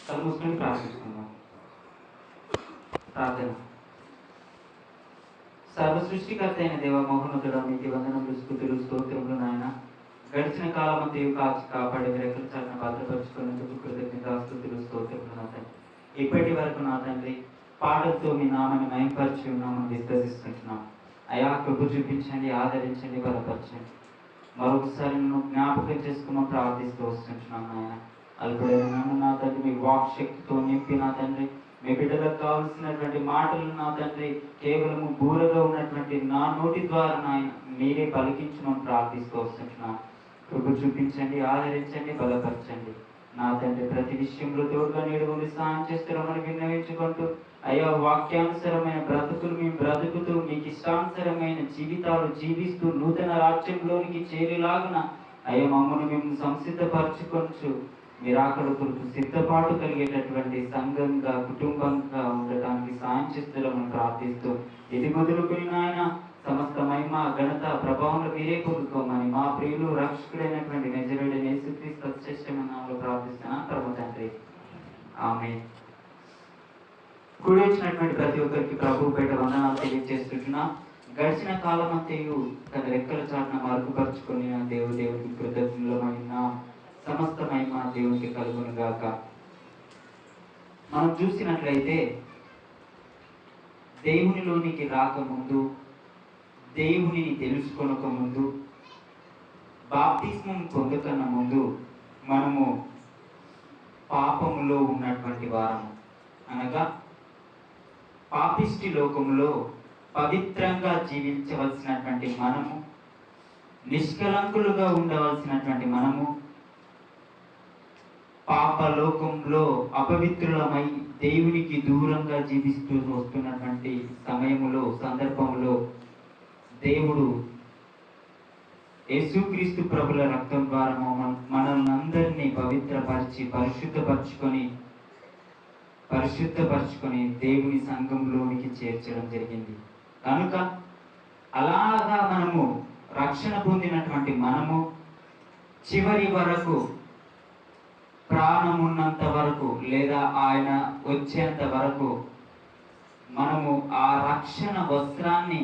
కళ్ళు మూసుకొని ప్రార్థించుకుందాం. ప్రార్థన. సర్వ సృష్టికర్త అయిన దేవ మహోన్నతుడా, మీకు వందనములు, స్తుతులు, స్తోత్రములు నాయన. గడిచిన కాలం అంతా కాచి కాపాడి రెక్కల చాటున భద్రపరుచుకున్నందుకు కృతజ్ఞతాస్తుతులు, స్తోత్రములు నా తండ్రి. ఇప్పటి వరకు నా తండ్రి పాటలతో మీ నామాన్ని మహిమపరిచి ఉన్నామని విశ్వసిస్తున్నాం. అయా కృప చూపించండి, ఆదరించండి, బలపరచండి. మరొకసారి నన్ను జ్ఞాపకం చేసుకోమని ప్రార్థిస్తూ వస్తున్నాం నాయన. అల్పుడైన నన్ను నా తండ్రి మీ వాక్ శక్తితో నింపి నా తండ్రి, మీ బిడ్డలకు కావలసినటువంటి మాటలు నా తండ్రి కేవలము బూరగా ఉన్నటువంటి నా నోటి ద్వారా నాయన మీరే పలికించమని ప్రార్థిస్తూ వస్తున్నాం. కృప చూపించండి, ఆదరించండి, బలపరచండి నా తండ్రి. ప్రతి విషయంలో తోడుగా నేడు ఉండి సహాయం చేస్తారమని విన్నవించుకుంటూ, అయ్యా వాక్యానుసరమైన బ్రతుకులు మేము బ్రతుకుతూ మీకు ఇష్టానుసరమైన జీవితాలు జీవిస్తూ నూతన రాజ్యంలోనికి చేరేలాగున అయ్యా మమ్మల్ని మేము సంసిద్ధపరచుకొనచ్చు. మీరు అక్కడ కొరకు సిద్ధపాటు కలిగేటటువంటి సంఘంగా కుటుంబంగా ఉండటానికి సాయం చేస్తారని ప్రార్థిస్తూ, ఇది మొదలుకొని నాయన సమస్త మహిమ ఘనత ప్రభావంలో మీరే పొందుకోమని మా ప్రియులు రక్షకుడైనటువంటి నజరేయుడైన యేసుక్రీస్తు అత్యశ్రమైన నామములో ప్రార్థిస్తున్నాను పరమ తండ్రి. ఆమేన్. కూడి వచ్చినటువంటి ప్రతి ఒక్కరికి ప్రభు పేట వందనాలు తెలియజేస్తున్నా. గడిచిన కాలం అంతయు తన రెక్కల చాటున మార్పుపరుచుకొని దేవుడికి కృతజ్ఞులమైన సమస్త మహిమ దేవునికి కలుగును గాక. మనం చూసినట్లయితే దేవునిలోనికి రాకముందు, దేవునిని తెలుసుకొనక ముందు, బాప్తిస్మం పొందకన్న ముందు మనము పాపములో ఉన్నటువంటి వారము. అనగా పాపిష్టి లోకములో పవిత్రంగా జీవించవలసినటువంటి మనము, నిష్కలంకులుగా ఉండవలసినటువంటి మనము పాపలోకంలో అపవిత్రులమై దేవునికి దూరంగా జీవిస్తూ వస్తున్నటువంటి సమయములో సందర్భంలో దేవుడు యేసుక్రీస్తు ప్రభుల రక్తం ద్వారా మనల్ని అందరినీ పరిశుద్ధపరచుకొని దేవుని సంఘంలోనికి చేర్చడం జరిగింది. కనుక అలాగా మనము రక్షణ పొందినటువంటి మనము చివరి వరకు, ప్రాణం ఉన్నంత వరకు లేదా ఆయన వచ్చేంత వరకు మనము ఆ రక్షణ వస్త్రాన్ని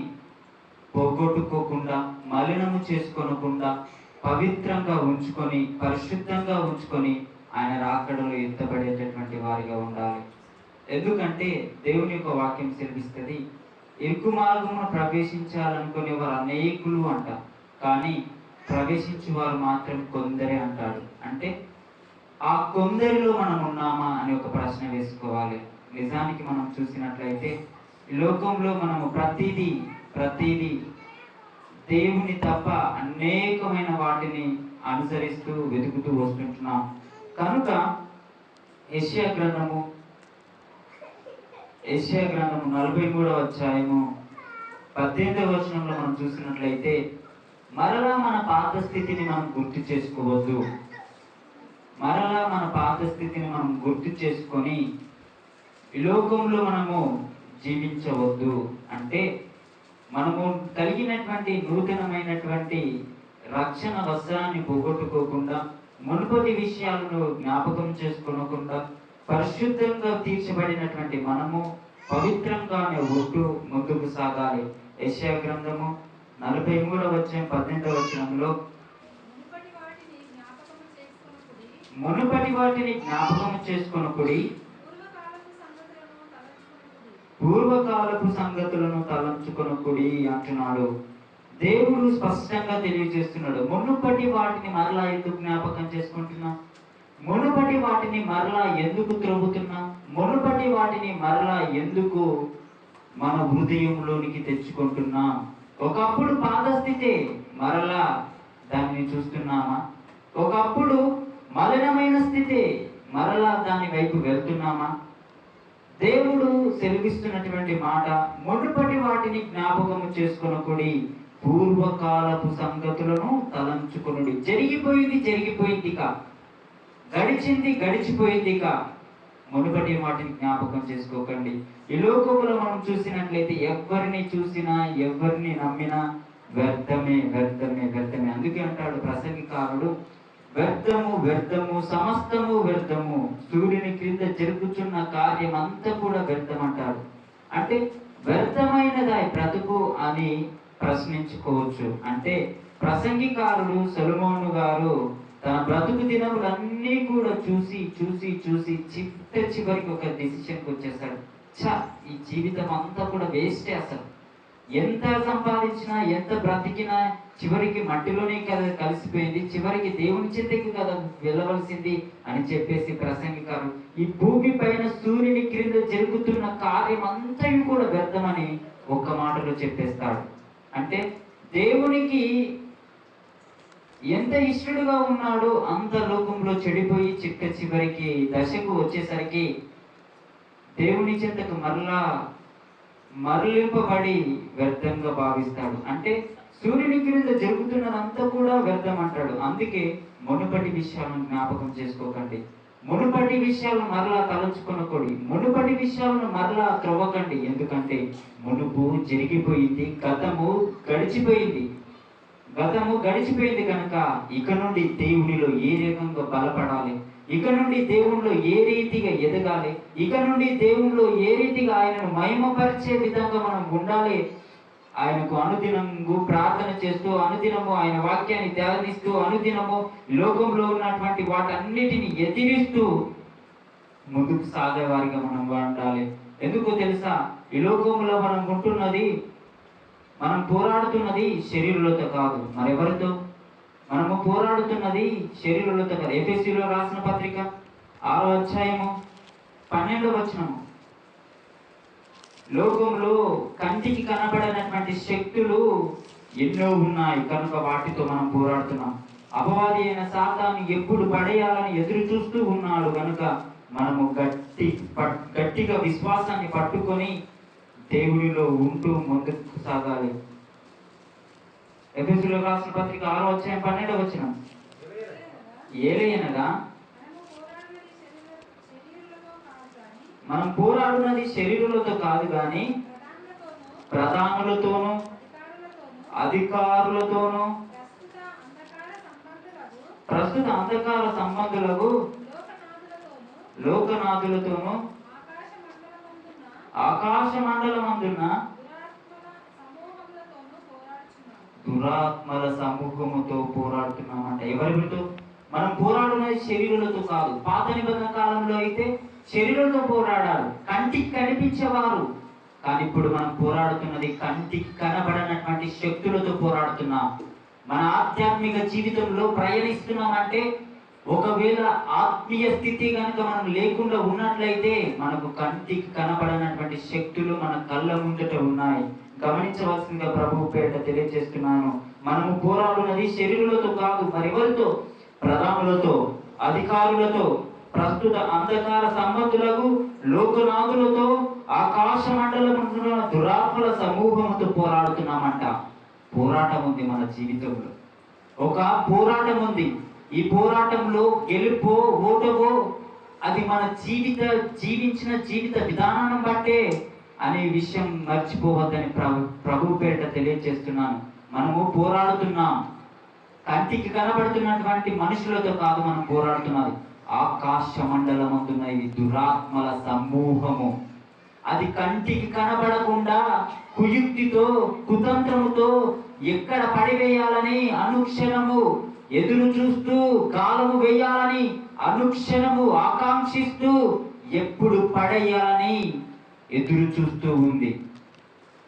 పోగొట్టుకోకుండా, మలినము చేసుకోనకుండా, పవిత్రంగా ఉంచుకొని, పరిశుద్ధంగా ఉంచుకొని ఆయన రాకడలో ఎత్తబడేటటువంటి వారిగా ఉండాలి. ఎందుకంటే దేవుని యొక్క వాక్యం సెలవిస్తుంది, ఇరుకు మార్గమును ప్రవేశించాలనుకునే వారు అనేకులు అంట, కానీ ప్రవేశించే వారు మాత్రం కొందరే అంటాడు. అంటే ఆ కొందరిలో మనం ఉన్నామా అని ఒక ప్రశ్న వేసుకోవాలి. నిజానికి మనం చూసినట్లయితే ఈ లోకంలో మనము ప్రతిదీ దేవుని తప్ప అనేకమైన వాటిని అనుసరిస్తూ వెతుకుతూ వస్తుంటున్నాం. కనుక యెషయా గ్రంథము 43వ అధ్యాయము 18వ వచనంలో మనం చూసినట్లయితే, మరలా మన పాత స్థితిని మనం గుర్తు చేసుకోవద్దు. మరలా మన పాత స్థితిని మనం గుర్తు చేసుకొని ఈ లోకంలో మనము జీవించవద్దు. అంటే మనము కలిగినటువంటి నూతనమైనటువంటి రక్షణ వస్త్రాన్ని పోగొట్టుకోకుండా, మునుపటి విషయాలను జ్ఞాపకం చేసుకోకుండా, పరిశుద్ధంగా తీర్చబడినటువంటి మనము పవిత్రంగానే ఉంటూ ముందుకు సాగాలి. యెషయా గ్రంథము 43వ అధ్యాయం 18వ వచనంలో, మునుపటి వాటిని జ్ఞాపకం చేసుకొనుకుడి, పూర్వకాలపు సంగతులను తలంచుకొనుకుడి అంటున్నాడు. దేవుడు స్పష్టంగా తెలియజేస్తున్నాడు. మునుపటి వాటిని మరలా ఎందుకు జ్ఞాపకం చేసుకుంటున్నాం? మునుపటి వాటిని మరలా ఎందుకు త్రవ్వుతున్నాం? మునుపటి వాటిని మరలా ఎందుకు మన హృదయంలోనికి తెచ్చుకుంటున్నాం? ఒకప్పుడు పాత స్థితి, మరలా దానిని చూస్తున్నామా? ఒకప్పుడు మలినమైన స్థితి, మరలా దాని వైపు వెళ్తున్నామా? దేవుడు సెలవిస్తున్నటువంటి మాట, మునుపటి వాటిని జ్ఞాపకము చేసుకొనుకుడి, పూర్వకాలపు సంగతులను తలంచుకొనుడి. జరిగిపోయింది కా, గడిచిపోయింది కా, మునుపటి వాటిని జ్ఞాపకం చేసుకోకండి. ఈ లోకంలో మనం చూసినట్లయితే ఎవరిని చూసినా, ఎవరిని నమ్మినా వ్యర్థమే. అందుకే అంటాడు ప్రసంగికారుడు, వ్యర్థము సమస్తము వ్యర్థము, సూర్యుని క్రింద జరుగుతున్న కార్యం అంతా కూడా వ్యర్థమంటాడు. అంటే వ్యర్థమైనదా బ్రతుకు అని ప్రశ్నించుకోవచ్చు. అంటే ప్రసంగికారుడు సొలొమోను గారు తన బ్రతుకు దినములన్నీ కూడా చూసి చూసి చూసి చివరికి ఒక డెసిషన్కి వచ్చేసాడు. ఈ జీవితం అంతా కూడా వేస్టే, అసలు ఎంత సంపాదించినా ఎంత బ్రతికినా చివరికి మట్టిలోనే కదా కలిసిపోయింది, చివరికి దేవుని చెంతకి కదా వెళ్ళవలసింది అని చెప్పేసి ప్రసంగికారు ఈ భూమి పైన సూర్యుని క్రింద జరుగుతున్న కార్యం అంతా కూడా వ్యర్థమని ఒక్క మాటలో చెప్పేస్తాడు. అంటే దేవునికి ఎంత ఇష్టడుగా ఉన్నాడో అంత లోకంలో చెడిపోయి చివరికి దశకు వచ్చేసరికి దేవుని చెంతకు మరలింపబడి వ్యర్థంగా భావిస్తాడు. అంటే సూర్యుని క్రింద జరుగుతున్నదంతా కూడా వ్యర్థం అంటాడు. అందుకే మునుపటి విషయాలను జ్ఞాపకం చేసుకోకండి, మునుపటి విషయాలను మరలా తలంచుకొనకూడి, మునుపటి విషయాలను మరలా త్రవ్వకండి. ఎందుకంటే మునుపు జరిగిపోయింది, గతము గడిచిపోయింది కనుక ఇక నుండి దేవునిలో ఏ రకంగా బలపడాలి, ఇక నుండి దేవునిలో ఏ రీతిగా ఎదగాలి, ఇక నుండి దేవునిలో ఏ రీతిగా ఆయనను మహిమపరిచే విధంగా మనం ఉండాలి, ఆయనకు అనుదినము ప్రార్థన చేస్తూ, అనుదినము ఆయన వాక్యాన్ని ధ్యానిస్తూ, అనుదినము లోకంలో ఉన్నటువంటి వాటన్నిటిని ఎదిరిస్తూ ముందుకు సాగే వారిగా మనం ఉండాలి. ఎందుకు తెలుసా? ఈ లోకంలో మనం పోరాడుతున్నది శరీరులతో కాదు, మరెవరితో? మనము పోరాడుతున్నది శరీరులతో కాదు. ఎఫెసీలో రాసిన పత్రిక 6వ అధ్యాయము 12వ వచనము, లోకంలో కంటికి కనబడనటువంటి శక్తులు ఎన్నో ఉన్నాయి కనుక వాటితో మనం పోరాడుతున్నాం. అపవాది అయిన సాతాను ఎప్పుడు పడేయాలని ఎదురు చూస్తూ ఉన్నాడు కనుక మనము గట్టిగా విశ్వాసాన్ని పట్టుకొని దేవునిలో ఉంటూ ముందుకు సాగాలి. ఎఫెసీయులకు రాసిన పత్రిక 6వ అధ్యాయం 12వ వచనం, ఏలయనగా మనం పోరాడున్నది శరీరులతో కాదు గాని ప్రధానులతోనూ అధికారులతోనూ ప్రస్తుత అంధకార సంబంధులకు లోకనాథులతోనూ ఆకాశ మండలమందున్న దురాత్మల సమూహముతో పోరాడుతున్నామంట. ఎవరితో? మనం పోరాడున్నది శరీరులతో కాదు. పాత నిబంధన కాలంలో అయితే శరీరంతో పోరాడారు, కంటికి కనిపించేవారు. కానీ ఇప్పుడు మనం పోరాడుతున్నది కంటికి కనబడనటువంటి శక్తులతో పోరాడుతున్నాం. మన ఆధ్యాత్మిక జీవితంలో ప్రయాణిస్తున్నామంటే ఒకవేళ ఆత్మీయ స్థితి కనుక మనం లేకుండా ఉన్నట్లయితే మనకు కంటికి కనబడనటువంటి శక్తులు మన కళ్ళ ముందట ఉన్నాయి. గమనించవలసిందిగా ప్రభువు పేరిట తెలియజేస్తున్నాను. మనము పోరాడున్నది శరీరులతో కాదు, మరెవరితో? ప్రధానులతో, అధికారులతో, ప్రస్తుత అంధకార సంబంధులకు, లోకనాథులతో, ఆకాశ మండలమున దురాత్మల సమూహంతో పోరాడుతున్నామంట. పోరాటం ఉంది మన జీవితంలో, ఒక పోరాటం ఉంది. ఈ పోరాటంలో గెలుపో ఓటవో అది మన జీవించిన జీవిత విధానాన్ని బట్టే అనే విషయం మర్చిపోవద్దని ప్రభు పేరిట తెలియజేస్తున్నాను. మనము పోరాడుతున్నాం కంటికి కనబడుతున్నటువంటి మనుషులతో కాదు, మనం పోరాడుతున్నది ఆకాశ మండలమందున్న ఈ దురాత్మల సమూహము. అది కంటికి కనబడకుండా కుయుక్తితో, కుతంత్రముతో ఎక్కడ పడివేయాలని అనుక్షణము ఎదురు చూస్తూ, గాలము వేయాలని అనుక్షణము ఆకాంక్షిస్తూ, ఎప్పుడు పడేయాలని ఎదురు చూస్తూ ఉంది,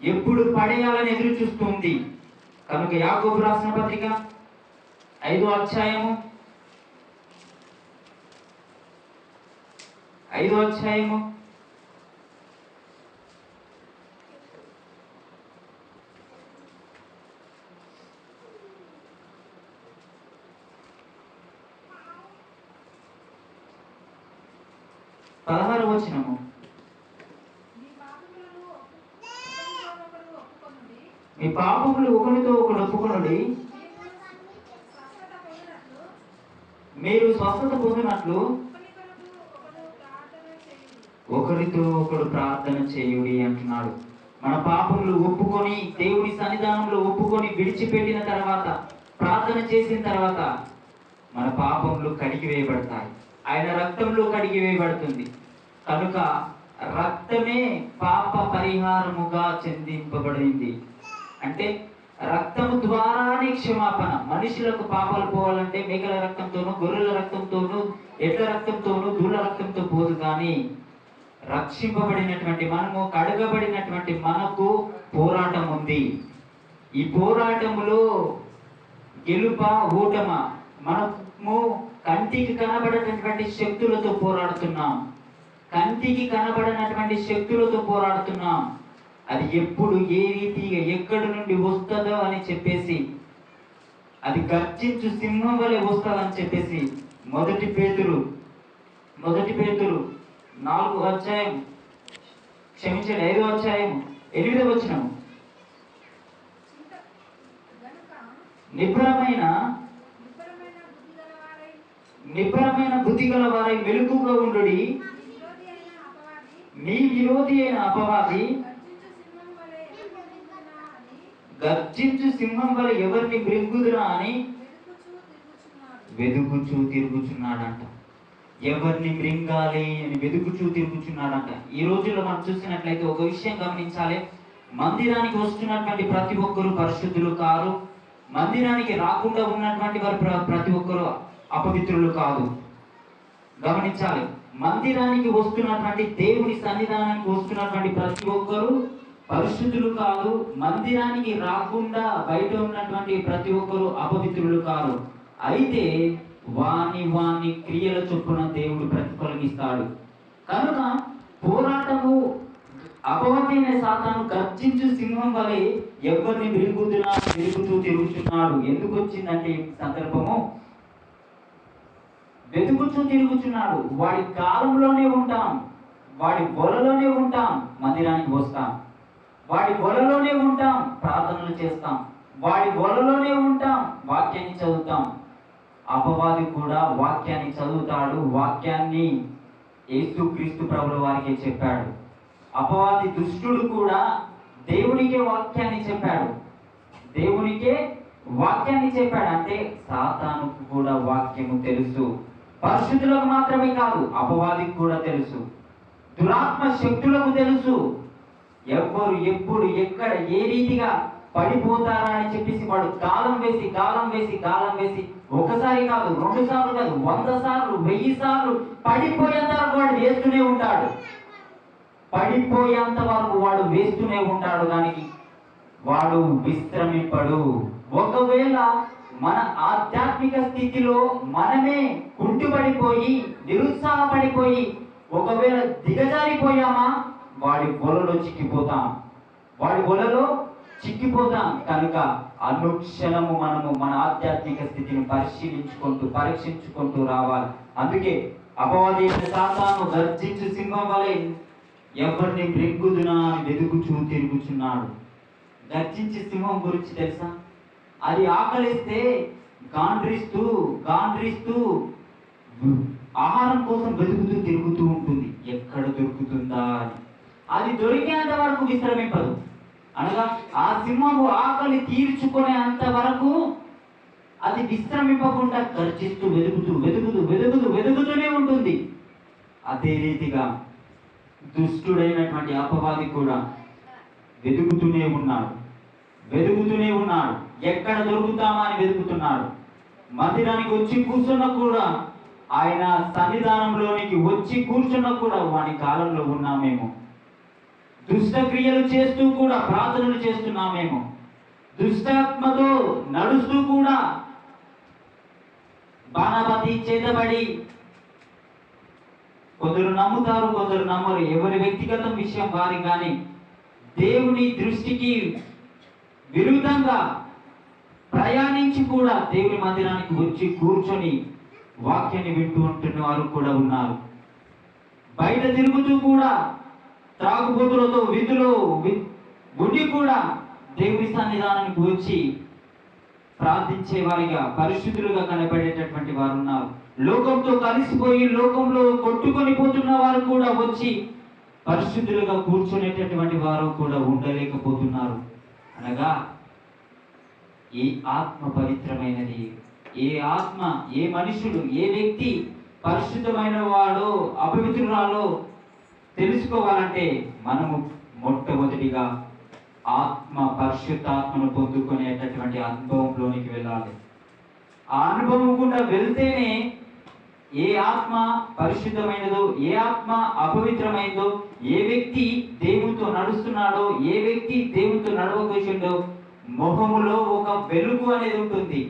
ఎప్పుడు పడేయాలని ఎదురు చూస్తూ ఉంది. కనుక యాకోబు రాసిన పత్రిక 5వ అధ్యాయము 16వ వచనము, మీ పాపములు ఒకరితో ఒకడు ఒప్పుకొనుడి, మీరు స్వస్థత పొందినట్లు ఒకరితో ఒకడు ప్రార్థన చేయుడి అంటున్నాడు. మన పాపములు ఒప్పుకొని దేవుని సన్నిధానంలో ఒప్పుకొని విడిచిపెట్టిన తర్వాత, ప్రార్థన చేసిన తర్వాత మన పాపములు కడిగి వేయబడతాయి. ఆయన రక్తంలో కడిగి వేయబడుతుంది. కనుక రక్తమే పాప పరిహారముగా చెందింపబడింది. అంటే రక్తము ద్వారానే క్షమాపణ. మనుషులకు పాపాలు పోవాలంటే మేకల రక్తంతోనూ, గొర్రెల రక్తంతోనూ, ఎడ్ల రక్తంతోనూ, దూల రక్తంతో పోదు. కానీ రక్షింపబడినటువంటి మనము, కడగబడినటువంటి మనకు పోరాటం ఉంది. ఈ పోరాటములో గెలుప ఓటమ, మనము కంటికి కనబడేటటువంటి శక్తులతో పోరాడుతున్నాం. కంటికి కనబడినటువంటి శక్తులతో పోరాడుతున్నాం. అది ఎప్పుడు ఏ రీతిగా ఎక్కడి నుండి వస్తుందో అని చెప్పేసి, అది గర్జించు సింహం వలె వస్తుందని చెప్పేసి మొదటి పేతురు 4వ అధ్యాయం, క్షమించండి 5వ అధ్యాయం 8వ వచనం, నిబ్బరమైన బుద్ధి గల వారై మెలకుగా ఉండుడి. మీ విరోధి అయిన అపవాది గర్జించు సింహం వలె ఎవరిని మృంగుదురా అని వెదుకుచూ తిరుగుచున్నాడంట. ఎవరిని మృంగాలి అని వెదుకుచూ తిరుగుచున్నాడంట. ఈ రోజుల్లో మనం చూసినట్లయితే ఒక విషయం గమనించాలి. మందిరానికి వస్తున్నటువంటి ప్రతి ఒక్కరూ పరిశుద్ధులు కారు. మందిరానికి రాకుండా ఉన్నటువంటి వారు ప్రతి ఒక్కరూ అపవిత్రులు కాదు. గమనించాలి. మందిరానికి వస్తున్నటువంటి, దేవుని సన్నిధానానికి వస్తున్నటువంటి ప్రతి ఒక్కరూ పరిశుద్ధులు కాదు. మందిరానికి రాకుండా బయట ఉన్నటువంటి ప్రతి ఒక్కరూ అపవిత్రులు కాదు. అయితే వాని క్రియల చొప్పున దేవుడు ప్రతిఫలమిస్తాడు. కనుక పోరాటము, అపవాదైన సాతాను గర్జించు సింహం వలె ఎవరిని వెలుగుతూ తిరుగుతున్నాడు. ఎందుకు వచ్చిందంటే ఈ సందర్భము, వెతుకుతూ తిరుగుతున్నాడు. వాడి కాలంలోనే ఉంటాం, వాడి వలలోనే ఉంటాం, మందిరానికి వస్తాం. వాడి వలలోనే ఉంటాం, ప్రార్థనలు చేస్తాం. వాడి వలలోనే ఉంటాం, వాక్యాన్ని చదువుతాం. అపవాది కూడా వాక్యాన్ని చదువుతాడు. వాక్యాన్ని యేసుక్రీస్తు ప్రభుల వారికే చెప్పాడు. అపవాది దుష్టుడు కూడా దేవునికే వాక్యాన్ని చెప్పాడు. అంటే సాతానుకు కూడా వాక్యము తెలుసు. పరిశుద్ధులకు మాత్రమే కాదు, అపవాదికి కూడా తెలుసు. దురాత్మ శక్తులకు తెలుసు. ఎవరు ఎప్పుడు ఎక్కడ ఏ రీతిగా పడిపోతారా అని చెప్పేసి వాడు గాలం వేసి ఒకసారి కాదు, 2 సార్లు కాదు, 100 సార్లు 1000 సార్లు పడిపోయేంత వరకు వాడు వేస్తూనే ఉంటాడు. పడిపోయేంత వరకు వాడు వేస్తూనే ఉంటాడు. దానికి వాడు విశ్రమింపడు. ఒకవేళ మన ఆధ్యాత్మిక స్థితిలో మనమే కుంటుపడిపోయి, నిరుత్సాహపడిపోయి, ఒకవేళ దిగజారిపోయామా, వాడి వలలో చిక్కిపోతాం. కనుక అనుక్షణము మనము మన ఆధ్యాత్మిక స్థితిని పరీక్షించుకుంటూ రావాలి. అందుకే అపవాది సాతాను గర్జించు సింహం వలె ఎవరిని మృంగుదునా అని వెదుకుచూ తిరుగుచున్నాడు. గర్జించే సింహం గురించి తెలుసా? అది ఆకలిస్తే గాండ్రిస్తూ ఆహారం కోసం వెతుకుతూ తిరుగుతూ ఉంటుంది. ఎక్కడ దొరుకుతుందా అని. అది దొరికేంత వరకు విశ్రమింపదు. అనగా ఆ సింహము ఆకలి తీర్చుకునేంత వరకు అది విశ్రమింపకుండా గర్జిస్తూ వెతుకుతూనే ఉంటుంది. అదే రీతిగా దుష్టుడైనటువంటి అపవాది కూడా వెతుకుతూనే ఉన్నాడు. ఎక్కడ దొరుకుతామా అని వెతుకుతున్నాడు. మందిరానికి వచ్చి కూర్చున్నా కూడా, ఆయన సన్నిధానంలోనికి వచ్చి కూర్చున్నా కూడా వాని కాలంలో ఉన్నామేమో. దుష్ట క్రియలు చేస్తూ కూడా ప్రార్థనలు చేస్తున్నామేమో. దుష్టాత్మతో నడుస్తూ కూడా బాణాబతి చేతబడి, కొందరు నమ్ముతారు, కొందరు నమ్మరు. ఎవరి వ్యక్తిగత విషయం వారి. కానీ దేవుని దృష్టికి విరుద్ధంగా ప్రయాణించి కూడా దేవుని మందిరానికి వచ్చి కూర్చొని వాక్యాన్ని వింటూ ఉంటున్న వారు కూడా ఉన్నారు. బయట తిరుగుతూ కూడా త్రాగుబోతులతో విధులు ఉండి కూడా దేవుని సన్నిధానానికి వచ్చి ప్రార్థించే వారిగా, పరిశుద్ధులుగా కనబడేటటువంటి వారు ఉన్నారు. లోకంతో కలిసిపోయి లోకంలో కొట్టుకొని పోతున్న వారు కూడా వచ్చి పరిశుద్ధులుగా కూర్చునేటటువంటి వారు కూడా ఉండలేకపోతున్నారు. అనగా ఏ ఆత్మ పవిత్రమైనది, ఏ ఆత్మ, ఏ మనుషుడు, ఏ వ్యక్తి పరిశుద్ధమైన వాడో అపవిత్రురాలో తెలుసుకోవాలంటే మనము మొట్టమొదటిగా పరిశుద్ధాత్మను పొందుకునేటటువంటి అనుభవంలోనికి వెళ్ళాలి. ఆ అనుభవం గుండా వెళ్తేనే ఏ ఆత్మ పరిశుద్ధమైనదో, ఏ ఆత్మ అపవిత్రమైందో, ఏ వ్యక్తి దేవునితో నడుస్తున్నాడో, ఏ వ్యక్తి దేవునితో నడవకూర్చుండో మొహములో ఒక వెలుగు అనేది ఉంటుంది.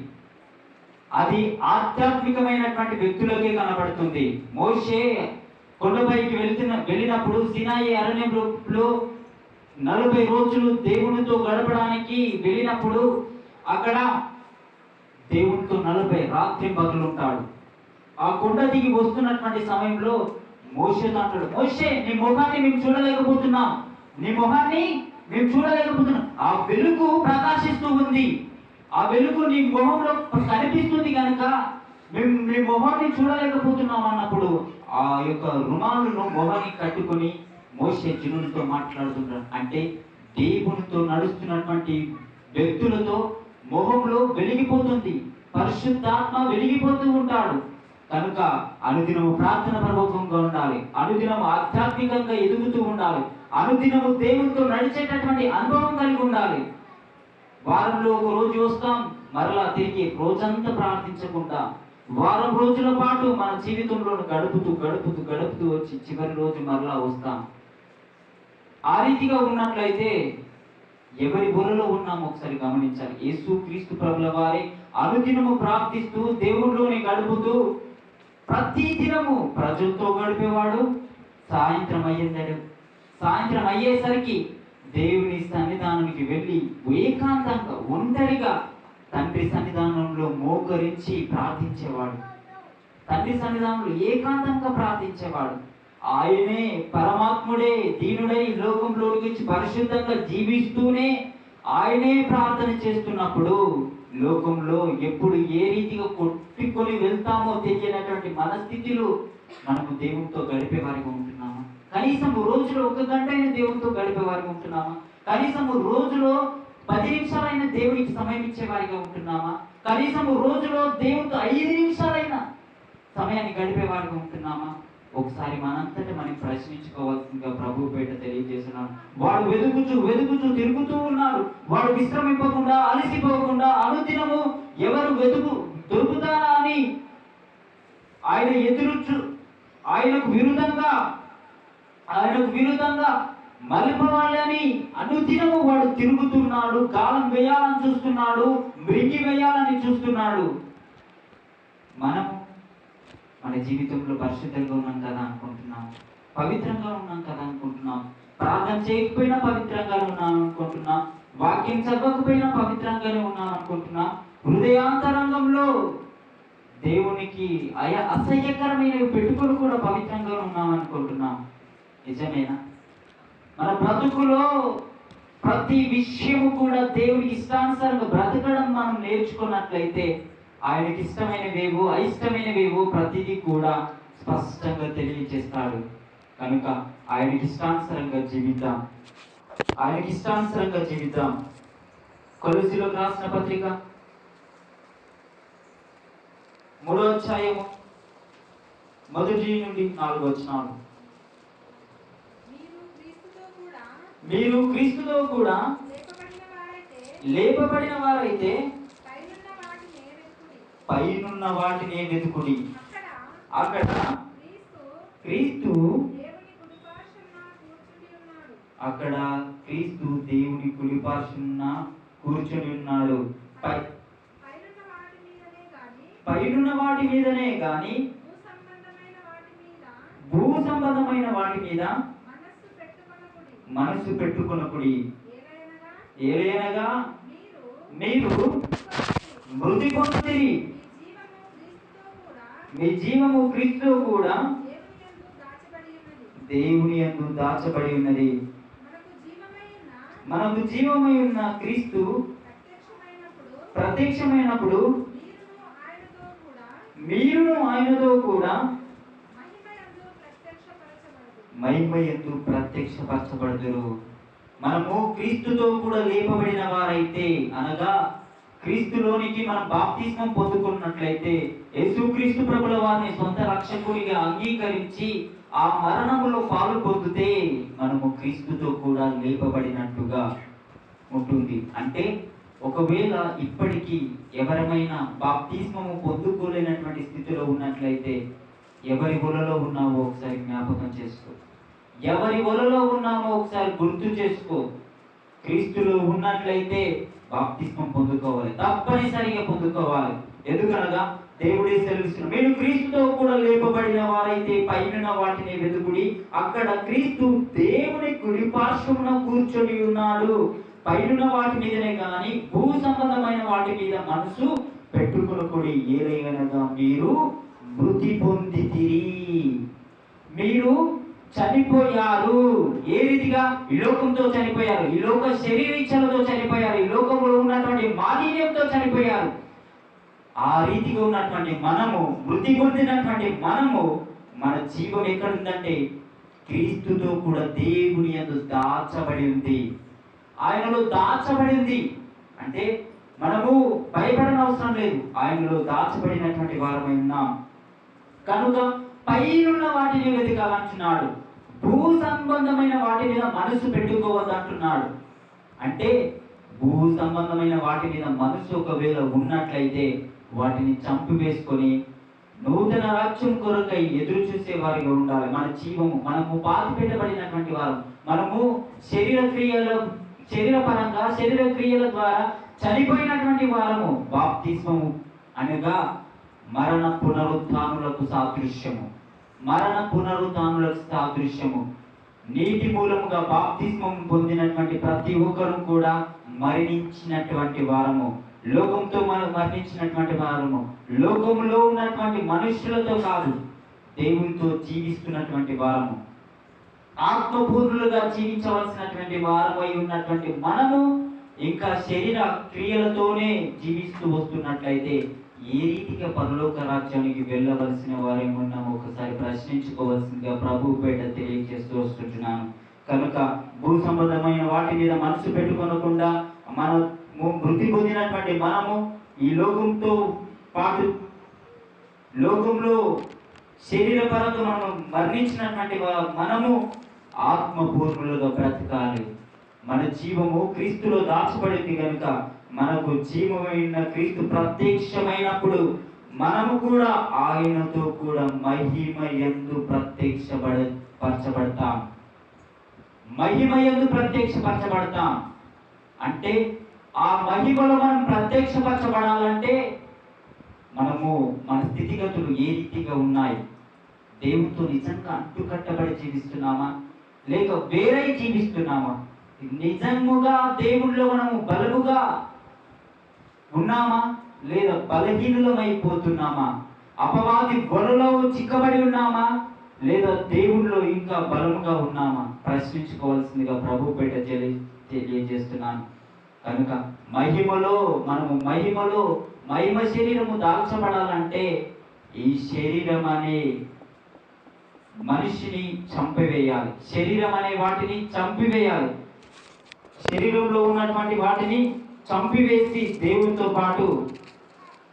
అది ఆధ్యాత్మికమైనటువంటి వ్యక్తులకే కనబడుతుంది. మోషే కొండపైకి వెళ్ళినప్పుడు సినాయి అరణ్యంలో 40 రోజులు దేవునితో గడపడానికి వెళ్ళినప్పుడు అక్కడ దేవునితో 40 రాత్రి పగలు ఉంటాడు. ఆ కొండ దిగి వస్తున్నటువంటి సమయంలో మోషేతో అంటాడు, మోషే నీ మొహాన్ని మేము చూడలేకపోతున్నాం, నీ మొహాన్ని మేము చూడలేకపోతున్నాం. ఆ వెలుగు ప్రకాశిస్తూ ఉంది, ఆ వెలుగు నీ మొహంలో కనిపిస్తుంది కనుక మేము నీ మొహాన్ని చూడలేకపోతున్నాం అన్నప్పుడు ఆ యొక్క రుమాలను మొహాన్ని కట్టుకొని మోషే జనులతో మాట్లాడుతున్నాడు. అంటే దేవునితో నడుస్తున్నటువంటి వ్యక్తులతో మొహంలో వెలిగిపోతుంది, పరిశుద్ధాత్మ వెలిగిపోతూ ఉంటాడు. కనుక అనుదినము ప్రార్థన పూర్వకంగా ఉండాలి, అనుదినము ఆధ్యాత్మికంగా ఎదుగుతూ ఉండాలి, అనుదినము దేవునితో నడిచేటటువంటి అనుభవం కలిగి ఉండాలి. వారంలో ఒక రోజు వస్తాం, మరలా తిరిగి రోజంతా ప్రార్థించకుండా వారం రోజుల పాటు మన జీవితంలో గడుపుతూ గడుపుతూ గడుపుతూ వచ్చి చివరి రోజు మరలా వస్తాం. ఆ రీతిగా ఉన్నట్లయితే ఎవరి బుర్రలో ఉన్నామో ఒకసారి గమనించాలి. యేసు క్రీస్తు ప్రభుల వారి అనుదినము ప్రార్థిస్తూ దేవుడిలోనే గడుపుతూ ప్రతి దినము ప్రజలతో గడిపేవాడు. సాయంత్రం అయ్యేసరికి దేవుని సన్నిధానానికి వెళ్ళి ఏకాంతంగా ఒంటరిగా తండ్రి సన్నిధానంలో మోకరించి ప్రార్థించేవాడు. తండ్రి సన్నిధానంలో ఏకాంతంగా ప్రార్థించేవాడు. ఆయనే పరమాత్ముడే దీనుడై లోకంలోకి పరిశుద్ధంగా జీవిస్తూనే ఆయనే ప్రార్థన చేస్తున్నప్పుడు లోకంలో ఎప్పుడు ఏ రీతిగా కొట్టుకొని వెళ్తామో తెలియనటువంటి మనస్థితిలో మనము దేవునితో గడిపే వారిగా ఉంటున్నామా? కనీసం రోజులో 1 గంట అయినా దేవునితో గడిపే వారిగా ఉంటున్నామా? కనీసం రోజులో 10 నిమిషాలైనా దేవునికి సమయం ఇచ్చే వారిగా ఉంటున్నామా? కనీసం రోజులో దేవునితో 5 నిమిషాలైనా సమయాన్ని గడిపే వారిగా ఉంటున్నామా? ఒకసారి మనంతటా మనం ప్రశ్నించుకోవాల్సిందిగా ప్రభు పేట తెలియజేస్తున్నాడు. వాడు వెతుకుచూ తిరుగుతూ ఉన్నాడు. వాడు విశ్రమింపకుండా అలసిపోకుండా అనుదినము ఎవరు దొరుకుతారా అని ఆయనకు విరుద్ధంగా మలిపవాళ్ళని అనుదినము వాడు తిరుగుతున్నాడు. కాలం వేయాలని చూస్తున్నాడు, మృంగి వేయాలని చూస్తున్నాడు. మనము మన జీవితంలో పరిశుద్ధంగా ఉన్నాం కదా అనుకుంటున్నాం, పవిత్రంగా ఉన్నాం కదా అనుకుంటున్నాం, ప్రార్థన చేయకపోయినా పవిత్రంగానే ఉన్నాం అనుకుంటున్నాం, వాక్యం చదవకపోయినా పవిత్రంగానే ఉన్నాం అనుకుంటున్నాం, హృదయాంతరంగంలో దేవునికి అసహ్యకరమైనవి పెట్టుకొని కూడా పవిత్రంగా ఉన్నాం అనుకుంటున్నాం. నిజమేనా? మన బ్రతుకులో ప్రతి విషయము కూడా దేవునికి ఇష్టానుసారంగా బ్రతకడం మనం నేర్చుకున్నట్లయితే ఆయనకి ఇష్టమైనవేవో అయిష్టమైనవేవో ప్రతిదీ కూడా స్పష్టంగా తెలియజేస్తాడు. కనుక ఆయనకి ఇష్టానుసారంగా జీవిద్దాం. కొలొస్సీయులకు రాసిన పత్రిక 3వ అధ్యాయము 1 నుండి 4 వచనాలు. మీరు క్రీస్తుతో కూడా లేపబడిన వారైతే పైనున్న వాటినే వెతుకుడి. అక్కడ క్రీస్తు దేవుని కుడిపార్శ్వన కూర్చొని ఉన్నాడు. పైనున్న వాటి మీదనే గాని భూ సంబంధమైన వాటి మీద మనస్సు పెట్టుకొనకుడి. ఏలయనగా మీరు మృతి పొందిరి, మీ జీవము క్రీస్తుతో కూడా దేవుని యందు దాచబడి ఉన్నది. మనకు జీవమై ఉన్న క్రీస్తు ప్రత్యక్షమైనప్పుడు మీరును ఆయనతో కూడా మహిమయందు ప్రత్యక్షపరచబడుదురు. మనము క్రీస్తుతో కూడా లేపబడిన వారైతే, అనగా క్రీస్తులోనికి మనం బాప్తిస్మం పొందుకున్నట్లయితే, యేసుక్రీస్తు ప్రభుల వారిని సొంత రక్షకుడిగా అంగీకరించి ఆ మరణములో పాలు పొందితే మనము క్రీస్తుతో కూడా లేపబడినట్టుగా ఉంటుంది. అంటే ఒకవేళ ఇప్పటికీ ఎవరమైనా బాప్తిస్మము పొందుకోలేనటువంటి స్థితిలో ఉన్నట్లయితే ఎవరి వలలో ఉన్నామో ఒకసారి జ్ఞాపకం చేసుకో. ఎవరి వలలో ఉన్నామో ఒకసారి గుర్తు చేసుకో. క్రీస్తులో ఉన్నట్లయితే బాప్తిస్మం పొందుకోవాలి, తప్పనిసరిగా పొందుకోవాలి. ఎందుకనగా దేవుడే సెలవిస్తున్నాడు, మీరు క్రీస్తుతో కూడా లేపబడిన వారైతే పైన వాటిని వెతుకుడి, అక్కడ క్రీస్తు దేవుని కుడి పార్శ్వమున కూర్చొని ఉన్నాడు. పైన వాటి మీదనే గాని భూ సంబంధమైన వాటి మీద మనసు పెట్టుకొనకుడి. ఏలైనగా మీరు మృతి పొందితిరి, మీరు చనిపోయారు. ఏ రీతిగా? ఈ లోకంతో చనిపోయారు, ఈ లోక శరీరీచ్ఛలతో చనిపోయారు, ఈ లోకంలో ఉన్నటువంటి మాలిన్యంతో చనిపోయారు. ఆ రీతిగా ఉన్నటువంటి మనము, మృతి పొందినటువంటి మనము, మన జీవం ఎక్కడుందంటే క్రీస్తుతో కూడా దేవుని యందు దాచబడి ఉంది, ఆయనలో దాచబడి ఉంది. అంటే మనము భయపడని అవసరం లేదు, ఆయనలో దాచబడినటువంటి వారమై ఉన్నాం. కనుక పైనున్న వాటిని వెతకాలంటున్నాడు, భూ సంబంధమైన వాటి మీద మనసు పెట్టుకోవద్దంటున్నాడు. అంటే భూ సంబంధమైన వాటి మీద మనసు ఒకవేళ ఉన్నట్లయితే వాటిని చంపివేసుకొని నూతన రాజ్యం కొరకై ఎదురు చూసే వారిగా ఉండాలి. మన జీవము, మనము పాతి పెట్టబడినటువంటి వారు, మనము శరీరపరంగా శరీర క్రియల ద్వారా చనిపోయినటువంటి వారము. బాప్తిస్మము అనగా మరణ పునరుత్థానులకు సాదృశ్యము, మరణ పునరుత్థానులకు సాదృశ్యము. నీటి మూలముగా బాప్తిస్మం పొందినటువంటి ప్రతి ఒక్కరు కూడా మరణించినటువంటి వారము, లోకంతో మనం మరణించినటువంటి వారము. లోకంలో ఉన్నటువంటి మనుషులతో కాదు, దేవునితో జీవిస్తున్నటువంటి వారము, ఆత్మపూర్ణులుగా జీవించవలసినటువంటి వారమై ఉన్నటువంటి మనము ఇంకా శరీర క్రియలతోనే జీవిస్తూ వస్తున్నట్లయితే ఏ రీతిగా పరలోక రాజ్యానికి వెళ్ళవలసిన వారేమున్నామో ఒకసారి ప్రశ్నించుకోవాల్సిందిగా ప్రభు పేట తెలియజేస్తూ వస్తుంటున్నాను. కనుక భూ సంబంధమైన వాటి మీద మనసు పెట్టుకొనకుండా మన మృతి పొందినటువంటి మనము ఈ లోకంతో పాటు లోకంలో శరీరపరంగా మనం మరణించినటువంటి మనము ఆత్మపూర్ణులుగా బ్రతకాలి. మన జీవము క్రీస్తులో దాచబడింది కనుక మనకు జీవమైన క్రీస్తు ప్రత్యక్షమైనప్పుడు మనము కూడా ఆయనతో కూడా మహిమయందు పరచబడతాం. మహిమయందు ప్రత్యక్షపరచబడతాం. అంటే ఆ మహిమలో మనం ప్రత్యక్షపరచబడాలంటే మనము మన స్థితిగతులు ఏ రీతిగా ఉన్నాయి, దేవునితో నిజంగా అంటుకట్టబడి జీవిస్తున్నామా లేక వేరే జీవిస్తున్నామా, నిజముగా దేవుళ్ళో మనము బలముగా ఉన్నామా లేదా బలహీనులమైపోతున్నామా, అపవాది వలలో చిక్కబడి ఉన్నామా లేదా దేవుళ్ళో ఇంకా బలముగా ఉన్నామా ప్రశ్నించుకోవాల్సిందిగా ప్రభు పేట తెలియజేస్తున్నాను. కనుక మనము మహిమ శరీరము దాల్చబడాలంటే ఈ శరీరం అనే మనిషిని చంపివేయాలి, శరీరం అనే వాటిని చంపివేయాలి, శరీరంలో ఉన్నటువంటి వాటిని చంపివేసి దేవునితో పాటు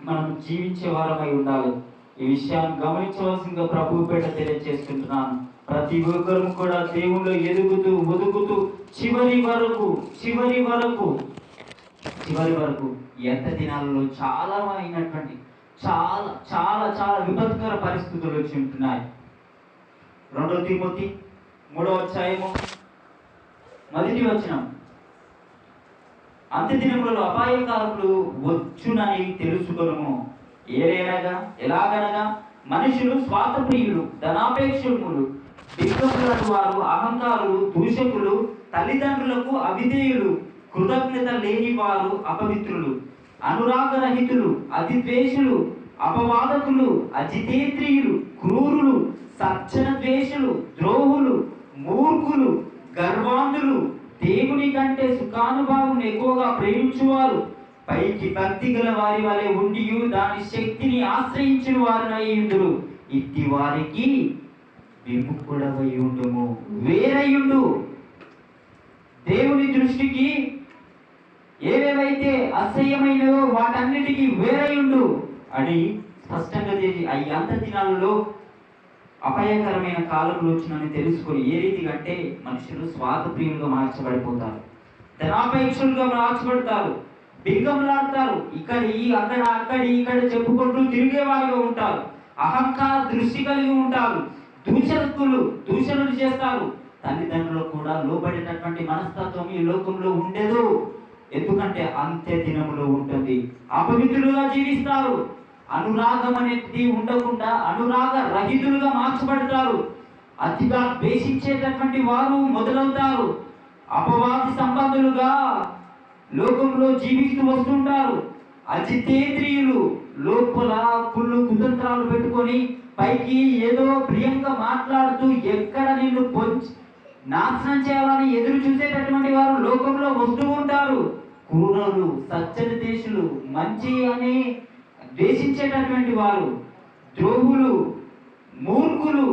మనం జీవించే వారమై ఉండాలి. ఈ విషయాన్ని గమనించవలసిందిగా ప్రభు పేట తెలియజేస్తుంటున్నాను. ప్రతి ఒక్కరు కూడా దేవుళ్ళు ఎదుగుతూ ఒదుగుతూ చివరి వరకు ఎంత దినాలలో చాలా అయినటువంటి చాలా చాలా చాలా విపత్కర పరిస్థితులు వచ్చి ఉంటున్నాయి. 2 తిమోతి 3వ అధ్యాయము 1వ వచనం, అంత్య దినములలో అపాయకారులు వచ్చునని తెలుసుకొనుము. ఎలాగనగా మనుషులు స్వార్థప్రియులు, ధనాపేక్షములు, విగ్రహములకు వారు, అహంకారులు, దూషకులు, తల్లిదండ్రులకు అవిధేయులు, కృతజ్ఞత లేని వారు, అపవిత్రులు, అనురాగరహితులు, అతిద్వేషులు, అపవాదకులు, అజితేంద్రియులు, క్రూరులు, సజ్జన ద్వేషులు, ద్రోహులు, మూర్ఖులు, గర్వాంధులు, దేవుని కంటే సుఖానుభావం ఎక్కువగా ప్రేమించువారు, పైకి భక్తి గల వారి వలె ఉండి దాని శక్తిని ఆశ్రయించిన వారినై ఉందురు. ఇట్టి వారికి విముఖుడవై ఉండుము, వేరయుండు. దేవుని దృష్టికి ఏవేవైతే అసహ్యమైనవో వాటన్నిటికీ వేరయుండు అని స్పష్టంగా తెలిసి ఈ అంత దినాలలో అపాయకరమైన కాలంలో వచ్చినని తెలుసుకొని ఏ రీతిగా అంటే మనుషులు స్వార్థప్రియులుగా మార్చబడిపోతారు, ధనాపేక్షలుగా మార్చబడతారు, బింగంలాడతారు, ఇక్కడ చెప్పుకుంటూ తిరిగేవారిగా ఉంటారు, అహంకార దృష్టి కలిగి ఉంటారు, దూషణలు చేస్తారు. తల్లిదండ్రులు కూడా లోబడేటటువంటి మనస్తత్వం ఈ లోకంలో ఉండదు. ఎందుకంటే అంత్య దినములో ఉంటుంది. అపవిత్రులుగా జీవిస్తారు. అనురాగం అనేది ఉండకుండా అనురాగ రహితులుగా మార్చబడతారు. అతిగా ద్వేషించేటటువంటి వారు మొదలవుతారు. అపవాది సంబంధులుగా లోకంలో జీవిస్తూ వస్తుంటారు. అజితేంద్రియులు, లోపల కుళ్ళు కుతంత్రాలు పెట్టుకొని పైకి ఏదో ప్రియంగా మాట్లాడుతూ ఎక్కడ నిన్ను నాశనం చేయాలని ఎదురు చూసేటటువంటి వారు లోకంలో వస్తూ ఉంటారు. క్రూరులు, సజ్జన దేశులు, మంచి అని ద్వేషించేటటువంటి వారు, ద్రోహులు, మూర్ఖులు,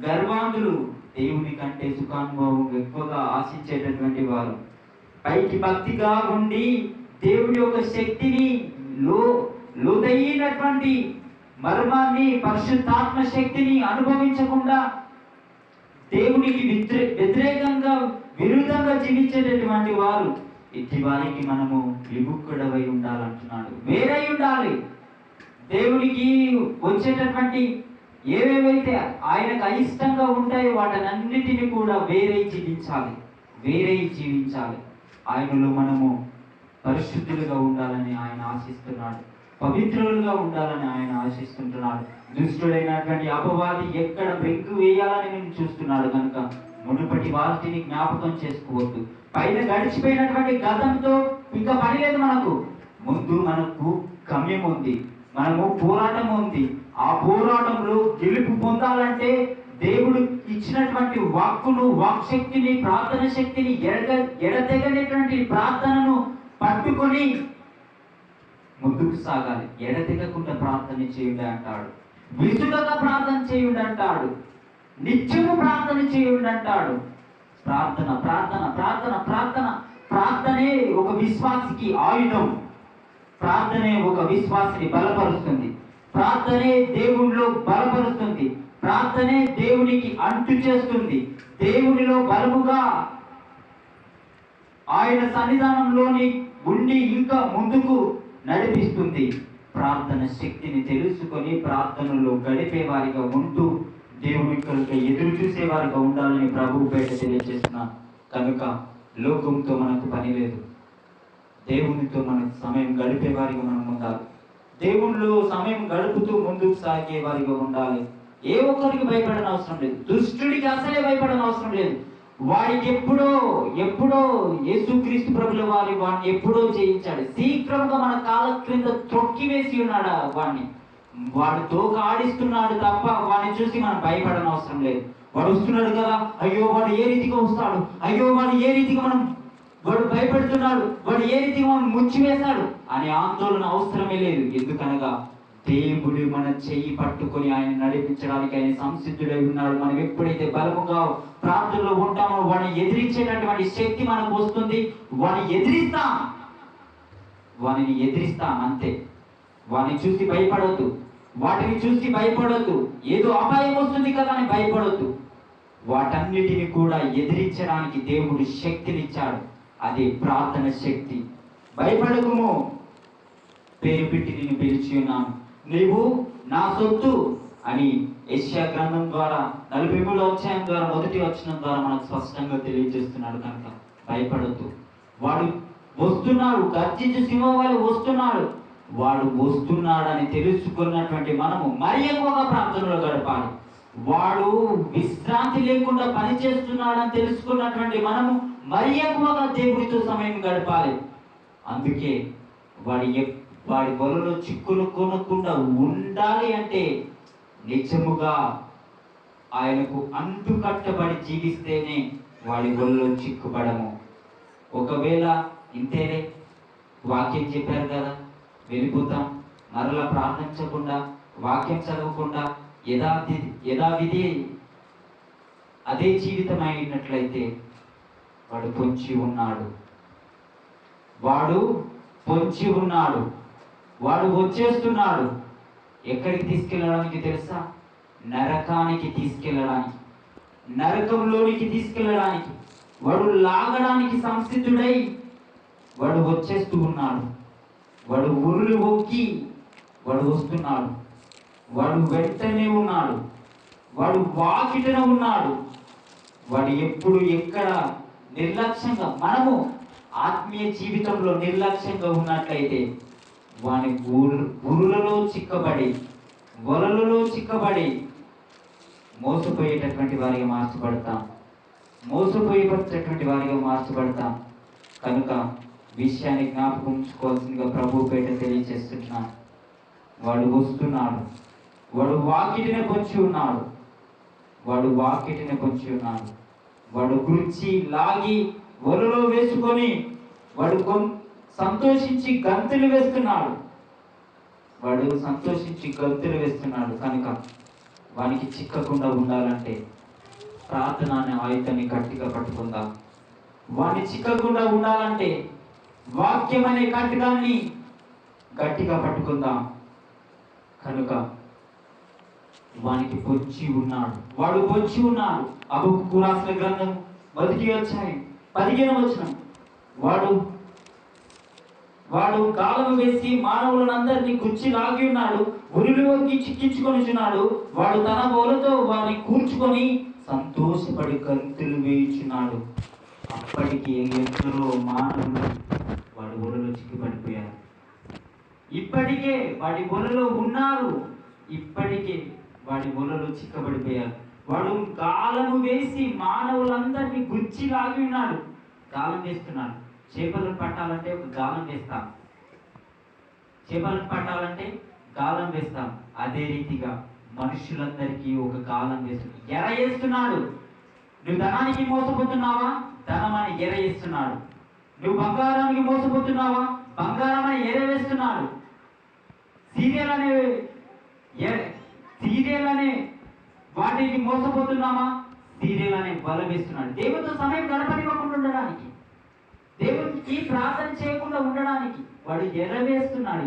గర్వాంధులు, దేవుని కంటే సుఖానుభవం ఎక్కువగా ఆశించేటటువంటి వారు, పైకి భక్తిగా ఉండి దేవుడి యొక్క శక్తిని లోతైనటువంటి మర్మాన్ని, పరిశుద్ధాత్మ శక్తిని అనుభవించకుండా దేవునికి వ్యతిరేకంగా విరుద్ధంగా జీవించేటటువంటి వారు, ఇట్టి వారికి మనము విముఖుడవై ఉండాలంటున్నాడు. వేరై ఉండాలి. దేవునికి వచ్చేటటువంటి ఏవేవైతే ఆయనకు అయిష్టంగా ఉంటాయో వాటన్నిటిని కూడా వేరై జీవించాలి. ఆయనలో మనము పరిశుద్ధులుగా ఉండాలని ఆయన ఆశిస్తున్నాడు. పవిత్రులుగా ఉండాలని ఆయన ఆశిస్తుంటున్నాడు. దుష్టుడైనటువంటి అపవాది ఎక్కడ బ్రెక్కు వేయాలని నేను చూస్తున్నాడు కనుక మునుపటి వాటిని జ్ఞాపకం చేసుకోవద్దు. పైన గడిచిపోయినటువంటి గతంతో ఇంకా పని లేదు. ముందు మనకు గమ్యం ఉంది, పోరాటం ఉంది. ఆ పోరాటంలో గెలుపు పొందాలంటే దేవుడు ఇచ్చినటువంటి వాక్శక్తిని, ప్రార్థన శక్తిని, ఎడతెగనేటువంటి ప్రార్థనను పట్టుకొని ముందుకు సాగాలి. ఎడతెగకుండా ప్రార్థన చేయండి అంటాడు. విసుగగా ప్రార్థన చేయండి అంటాడు. నిత్యము ప్రార్థన చేయండి అంటాడు. ప్రార్థనే ఒక విశ్వాసికి ఆయుధం. ప్రార్థనే ఒక విశ్వాసిని బలపరుస్తుంది. ప్రార్థనే దేవునిలో బలపరుస్తుంది. ప్రార్థనే దేవునికి అంటు చేస్తుంది. దేవునిలో బలముగా ఆయన సన్నిధానంలోని ఉండి ఇంకా ముందుకు నడిపిస్తుంది. ప్రార్థన శక్తిని తెలుసుకొని ప్రార్థనలో గడిపే వారిగా ఉంటూ దేవుని కొరకు ఎదురు చూసేవారిగా ఉండాలని ప్రభువు పేట తెలియజేస్తున్నా. కనుక లోకంతో మనకు పని లేదు. దేవునితో మనకు సమయం గడిపే వారిగా మనం ఉండాలి. దేవుళ్ళు సమయం గడుపుతూ ముందుకు సాగే వారిగా ఉండాలి. ఏ ఒక్కరికి భయపడని అవసరం లేదు. దుష్టుడికి అసలే భయపడని అవసరం లేదు. వాడికి ఎప్పుడో యేసుక్రీస్తు ప్రభుల వాడిని ఎప్పుడో జయించాడు. శీఘ్రంగా మన కాళ్ళ క్రింద త్రొక్కివేసి ఉన్నాడు వాడిని. వాడు తోక ఆడిస్తున్నాడు తప్ప వాడిని చూసి మనం భయపడని అవసరం లేదు. వాడు వస్తున్నాడు కదా, అయ్యో వాడు ఏ రీతిగా వస్తాడు, అయ్యో వాడు ఏ రీతిగా వాడు భయపెడుతున్నాడు, వాడు ఏ రీతిగా మనం ముచ్చివేశాడు అనే ఆందోళన అవసరమే లేదు. ఎందుకనగా దేవుడు మన చెయ్యి పట్టుకొని ఆయన నడిపించడానికి ఆయన సంసిద్ధుడై ఉన్నాడు. మనం ఎప్పుడైతే బలముగా ప్రార్థనలో ఉంటామో వాడిని ఎదిరించేటటువంటి శక్తి మనకు వస్తుంది. వాడిని ఎదిరిస్తాం అంతే. వాడిని చూసి భయపడొద్దు, వాటిని చూసి భయపడొద్దు. ఏదో అపాయం వస్తుంది కదా అని భయపడొద్దు. వాటన్నిటిని కూడా ఎదిరించడానికి దేవుడు శక్తినిచ్చాడు. అది ప్రార్థన శక్తి. భయపడకుము, పేరు పెట్టి నేను పిలిచి ఉన్నాను, నీవు నా సొత్తు అని యెషయా గ్రంథం ద్వారా 43వ అధ్యాయం ద్వారా 1వ వచనం ద్వారా మనకు స్పష్టంగా తెలియజేస్తున్నాడు. కనుక భయపడొద్దు. వాడు వస్తున్నాడు, గర్జించు సింహం వలె వస్తున్నాడు. వాడు వస్తున్నాడని తెలుసుకున్నటువంటి మనము మరి ఎక్కువగా ప్రార్థనలో గడపాలి. వాడు విశ్రాంతి లేకుండా పని చేస్తున్నాడని తెలుసుకున్నటువంటి మనము మరి ఎక్కువగా దేవుడితో సమయం గడపాలి. అందుకే వాడి వలలో చిక్కులు కొనకుండా ఉండాలి అంటే నిజముగా ఆయనకు అంటు కట్టబడి జీవిస్తేనే వాడి వలలో చిక్కుపడము. ఒకవేళ ఇంతేనే వాక్యం చెప్పారు కదా వెళ్ళిపోతాం, మరలా ప్రార్థించకుండా వాక్యం చదవకుండా యథావిధి అదే జీవితం అయినట్లయితే వాడు పొంచి ఉన్నాడు, వాడు వచ్చేస్తున్నాడు. ఎక్కడికి తీసుకెళ్ళడానికి తెలుసా? నరకానికి తీసుకెళ్ళడానికి, నరకంలోనికి తీసుకెళ్ళడానికి, వాడు లాగడానికి సంసిద్ధుడై వాడు వచ్చేస్తూ ఉన్నాడు. వాడు ఉరులు ఒక్కి వాడు వస్తున్నాడు. వాడు వెంటనే ఉన్నాడు. వాడు వాకిటన ఉన్నాడు. వాడు ఎప్పుడు ఎక్కడ నిర్లక్ష్యంగా, మనము ఆత్మీయ జీవితంలో నిర్లక్ష్యంగా ఉన్నట్లయితే వాని గురులలో చిక్కబడి, వలలలో చిక్కబడి మోసపోయేటటువంటి వారిగా మార్చబడతాం. మోసపోయేటటువంటి వారిగా మార్చబడతాం. కనుక విషయాన్ని జ్ఞాపకం ఉంచుకోవాల్సిందిగా ప్రభు పేట తెలియజేస్తున్నాను. వాడు వస్తున్నాడు. వాడు వాకిటిని పొంచి ఉన్నాడు. వాడు వాకిటిని పొంచి ఉన్నాడు. వాడు గురించి లాగి వలలో వేసుకొని వాడు సంతోషించి గంతులు వేస్తున్నాడు. వాడు సంతోషించి గంతులు వేస్తున్నాడు. కనుక వానికి చిక్కకుండా ఉండాలంటే ప్రార్థన అనే ఆయుధాన్ని గట్టిగా పట్టుకుందాం. వాడిని చిక్కకుండా ఉండాలంటే వాక్యం అనే కట్టడాన్ని గట్టిగా పట్టుకుందాం. కనుక వానికి పొంచి ఉన్నాడు. వాడు పొంచి ఉన్నాడు. హబక్కూకు రాసిన గ్రంథం 1వ అధ్యాయం 15వ వచనం. వాడు గాలం వేసి మానవులందరినీ గుచ్చి లాగి ఉన్నాడు. ఉరిలోకి చిక్కించుకొనిచున్నాడు. వాడు తన బోలతో వారిని కూర్చుకొని సంతోషపడి గంతులు వేయుచున్నాడు. అప్పటికి ఎందరో మానవులు వాడి ఒలలో చిక్కుపడిపోయారు. ఇప్పటికే వాడి ఒలలో ఉన్నారు. ఇప్పటికే వాడి ఒలలో చిక్కబడిపోయారు. వాడు గాలము వేసి మానవులందరినీ గుచ్చి లాగి ఉన్నాడు. గాలం వేస్తున్నాడు. చేపలను పట్టాలంటే ఒక గాలం వేస్తాం. చేపలను పట్టాలంటే గాలం వేస్తాం. అదే రీతిగా మనుషులందరికీ ఒక గాలం వేస్తున్నాడు. ఎర వేస్తున్నాడు. నువ్వు ధనానికి మోసపోతున్నావా? ధనమని ఎర వేస్తున్నాడు. నువ్వు బంగారానికి మోసపోతున్నావా? బంగారం అని ఎర వేస్తున్నాడు. సీరియల్ అనే వాటికి మోసపోతున్నామా? సీరియల్ అనే బల వేస్తున్నాడు. దేవుడితో సమయం గడపనివ్వకుండా ఉండడానికి, దేవుడికి ప్రార్థన చేయకుండా ఉండడానికి వాడు ఎరవేస్తున్నాడు.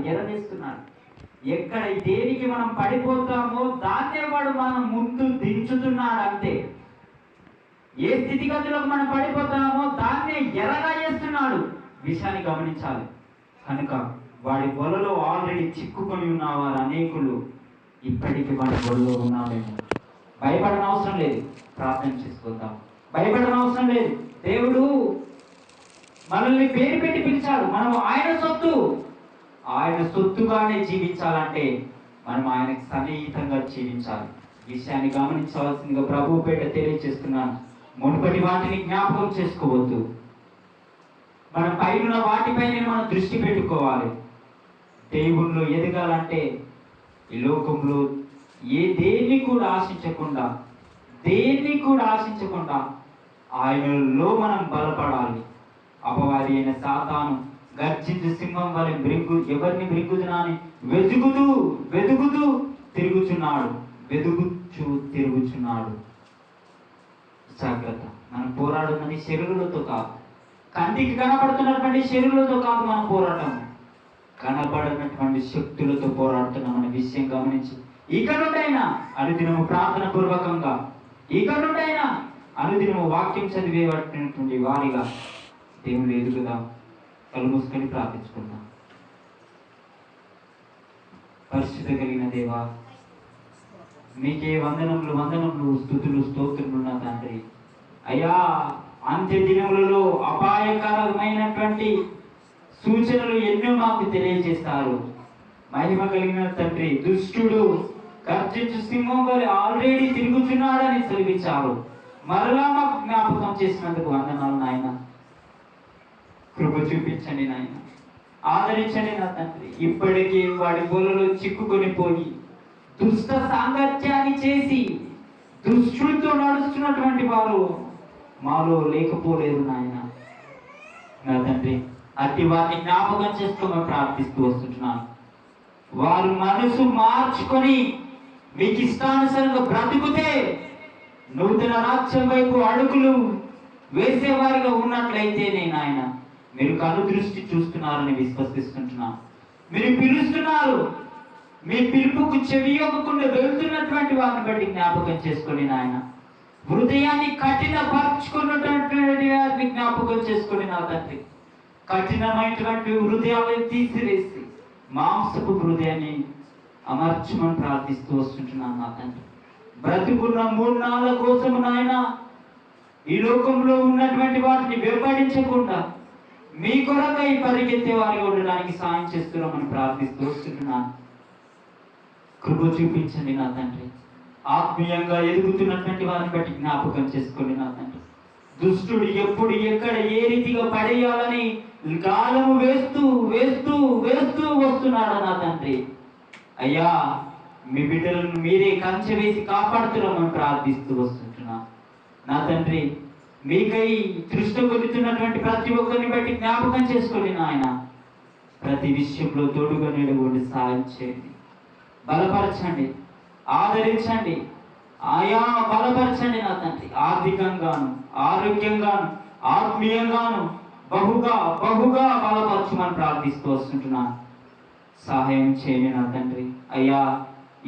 ఎక్కడ దేనికి మనం పడిపోతామో దాన్నే వాడు మనం ముందు దించుతున్నాడు. అంతే. ఏ స్థితిగతులకు మనం పడిపోతామో దాన్నే ఎరగా చేస్తున్నాడు. విషయాన్ని గమనించాలి. కనుక వాడి వలలో ఆల్రెడీ చిక్కుకొని ఉన్నవారు అనేకులు ఇప్పటికీ వాడి వలలో ఉన్నామేమో. భయపడన అవసరం లేదు. ప్రార్థన చేసుకుందాం. భయపడన అవసరం లేదు. దేవుడు మనల్ని పేరు పెట్టి పిలిచాడు. మనం ఆయన సొత్తుగానే జీవించాలంటే మనం ఆయనకు సన్నిహితంగా జీవించాలి. విషయాన్ని గమనించవలసిందిగా ప్రభు పేట తెలియజేస్తున్నాను. మునుపటి వాటిని జ్ఞాపకం చేసుకోవద్దు. మనం పైన వాటిపైన మనం దృష్టి పెట్టుకోవాలి. దేవుళ్ళు ఎదగాలంటే ఈ లోకంలో దేన్ని కూడా ఆశించకుండా ఆయనలో మనం బలపడాలి. అపవాది అయిన సాతాను గర్జించు సింహం వలె ఎవరిని మృంగుదునని వెదుగుతూ తిరుగుచున్నాడు. జాగ్రత్త. మనం పోరాడుతున్నది శరీరులతో కాదు, కంటికి కనపడుతున్నటువంటి శరీరులతో కాదు. మన పోరాటం కనపడినటువంటి శక్తులతో పోరాడుతున్నామనే విషయం గమనించి ఇక నుండైనా అనుదినము ప్రార్థన పూర్వకంగా, ఇక నుండైనా అనుదినము వాక్యం చదివేటువంటి వారిగా దేవుడు ఎదుగుదాం. కళ్ళు మూసుకొని ప్రార్థించుకుందాం. పరిశుద్ధ కలిగిన దేవా, మీకే వందనములు స్తుతులు స్తోత్రములు నా తండ్రి. అయ్యా, అంత్య దినములలో అపాయకరమైనటువంటి సూచనలు ఎన్నో మాకు తెలియజేస్తారు. మహిమ కలిగిన తండ్రి, దుష్టుడు గర్జించు సింహం వలె ఆల్రెడీ తిరుగుతున్నాడని సెలవిచ్చారు. మరలా మాకు జ్ఞాపకం చేసినందుకు వందనాలు నాయన. కృప చూపించండి నాయన, ఆదరించండి నా తండ్రి. ఇప్పటికీ వాడి బోలలో చిక్కుకొని పోయి దుష్ట సాంగత్యాన్ని చేసి దుష్టుడితో నడుస్తున్నటువంటి వారు మాలో లేకపోలేదు నాయన. నా తండ్రి, అట్టి వారిని జ్ఞాపకం చేసుకోమని ప్రార్థిస్తూ వస్తుంటున్నాను. వారు మనసు మార్చుకొని మీకు ఇష్టానుసారంగా బ్రతుకుతే నూతన రాజ్యం వైపు అడుగులు వేసేవారిగా ఉన్నట్లయితే నాయన మీరు కనుదృష్టి చూస్తున్నారని విశ్వసిస్తుంటున్నాను. మీరు పిలుస్తున్నారు, మీ పిలుపుకు చెవి ఇవ్వకుండా వెళ్తున్నటువంటి వారిని బట్టి జ్ఞాపకం చేసుకొని నాయన. హృదయాన్ని కఠినపరుచుకున్నటువంటి వారిని జ్ఞాపకం చేసుకొని నా తండ్రి, కఠినమైనటువంటి హృదయాలను తీసివేసి మాంసపు హృదయాన్ని అమర్చమని ప్రార్థిస్తూ వస్తుంటున్నాను నా తండ్రి. బ్రతుకున్న 3 నాళ్ళ కోసం నాయన ఈ లోకంలో ఉన్నటువంటి వాటిని వెంబడించకుండా మీ కొరకై పరిగెత్తే వారిగా ఉండడానికి సాయం చేస్తున్నామని ప్రార్థిస్తూ వస్తున్నాను. కృప చూపించండి నా తండ్రి. ఆత్మీయంగా ఎదుగుతున్నటువంటి వారిని బట్టి జ్ఞాపకం చేసుకోండి నా తండ్రి. దుష్టుడు ఎప్పుడు ఎక్కడ ఏ రీతిగా పడేయాలని గాలము వేస్తూ వేస్తూ వేస్తూ వస్తున్నాడు నా తండ్రి. అయ్యా, మీ బిడ్డలను మీరే కంచె వేసి కాపాడుతున్నామని ప్రార్థిస్తూ వస్తుంటున్నా నా తండ్రి. మీకై దృష్టి కొలుతున్నటువంటి ప్రతి ఒక్కరిని బట్టి జ్ఞాపకం చేసుకోండి నాయన. ప్రతి విషయంలో తోడుగా నిలబడి సాయం చేయండి, బలపరచండి, ఆదరించండి, ఆయా బలపరచండి నా తండ్రి. ఆర్థికంగాను, ఆరోగ్యంగాను, ఆత్మీయంగాను బహుగా బహుగా బలపరచమని ప్రార్థిస్తూ వస్తుంటున్నాను. సహాయం చేయండి నా తండ్రి. అయ్యా,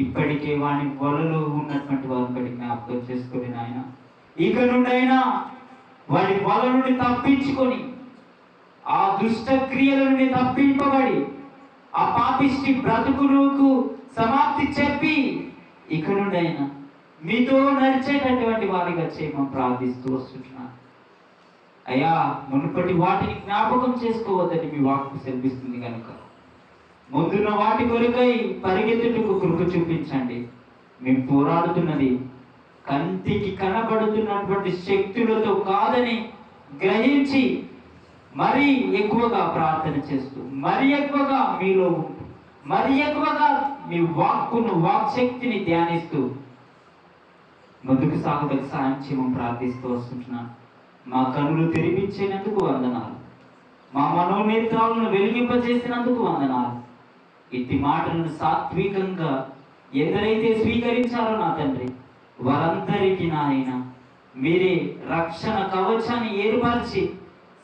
ఇప్పటికే వాని వలలో ఉన్నటువంటి వారిని బట్టి జ్ఞాపకం చేసుకొని నాయన, ఇక నుండైనా వాడి వల నుండి తప్పించుకొని, ఆ దుష్ట క్రియల నుండి తప్పింపబడి, ఆ పాపిష్టి బ్రతుకులకు సమాప్తి చెప్పి ఇక నుండైనా మీతో నడిచేటటువంటి వారిగా చేయమని ప్రార్థిస్తూ వస్తుంటున్నాను. అయ్యా, మునుపటి వాటిని జ్ఞాపకం చేసుకోవద్దని మీ వాక్కు సెలవిస్తుంది కనుక ముందున్న వాటి కొరకై పరిగెత్తుటకు కృప చూపించండి. మేము పోరాడుతున్నది కంటికి కనబడుతున్నటువంటి శక్తులతో కాదని గ్రహించి మరీ ఎక్కువగా ప్రార్థన చేస్తూ, మరీ ఎక్కువగా మీలో ఉంటూ, మరీ ఎక్కువగా మీ వాక్కును, వాక్శక్తిని ధ్యానిస్తూ ముందుకు సాగుటకు సాయం చేయమని ప్రార్థిస్తూ వస్తుంటున్నాను. మా కనులు తెరిపించేందుకు వందనాలు, మా మనోనేత్రాలను వెలిగింపజేసినందుకు వందనాలు. ఇట్టి మాటలను సాత్వికంగా ఎందరైతే స్వీకరించారో నా తండ్రి, వారందరికీ నాయన మీరే రక్షణ కవచాన్ని ఏర్పరిచి